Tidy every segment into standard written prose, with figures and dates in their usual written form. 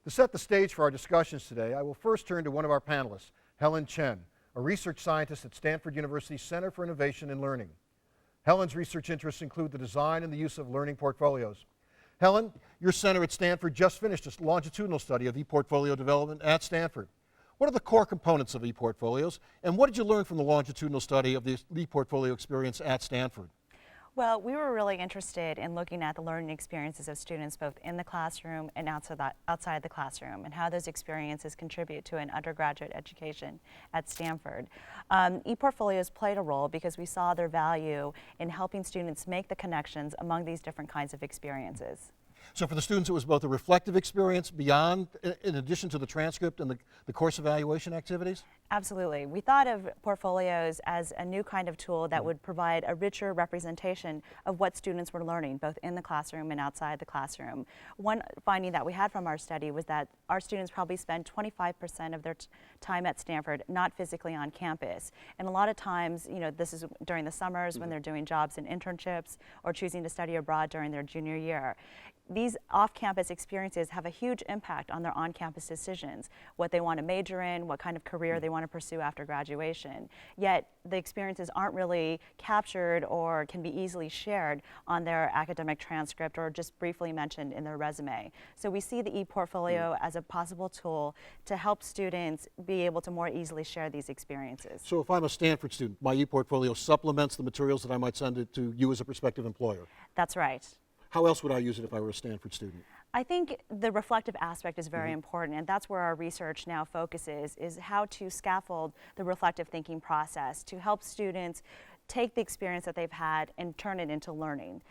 To set the stage for our discussions today, I will first turn to one of our panelists, Helen Chen, a research scientist at Stanford University's Center for Innovation and Learning. Helen's research interests include the design and the use of learning portfolios. Helen, your center at Stanford just finished a longitudinal study of e-portfolio development at Stanford. What are the core components of e-portfolios, and what did you learn from the longitudinal study of the e-portfolio experience at Stanford? Well, we were really interested in looking at the learning experiences of students both in the classroom and outside the classroom, and how those experiences contribute to an undergraduate education at Stanford. E-portfolios played a role because we saw their value in helping students make the connections among these different kinds of experiences. So for the students, it was both a reflective experience beyond, in addition to the transcript and the course evaluation activities? Absolutely. We thought of portfolios as a new kind of tool that would provide a richer representation of what students were learning, both in the classroom and outside the classroom. One finding that we had from our study was that our students probably spend 25% of their time at Stanford not physically on campus. And a lot of times, you know, this is during the summers when they're doing jobs and internships or choosing to study abroad during their junior year. These off-campus experiences have a huge impact on their on-campus decisions, what they want to major in, what kind of career they want to pursue after graduation. Yet the experiences aren't really captured or can be easily shared on their academic transcript or just briefly mentioned in their resume. So we see the e-portfolio as a possible tool to help students be able to more easily share these experiences. So if I'm a Stanford student, my e-portfolio supplements the materials that I might send it to you as a prospective employer. That's right. How else would I use it if I were a Stanford student? I think the reflective aspect is very important, and that's where our research now focuses, is how to scaffold the reflective thinking process to help students take the experience that they've had and turn it into learning.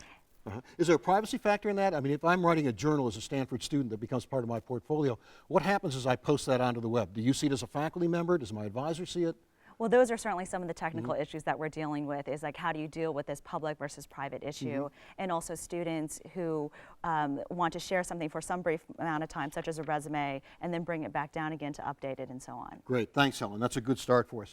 Is there a privacy factor in that? I mean, if I'm writing a journal as a Stanford student that becomes part of my portfolio, what happens as I post that onto the web? Do you see it as a faculty member? Does my advisor see it? Well, those are certainly some of the technical issues that we're dealing with, is like how do you deal with this public versus private issue, and also students who want to share something for some brief amount of time, such as a resume, and then bring it back down again to update it and so on. Great, thanks Helen, that's a good start for us.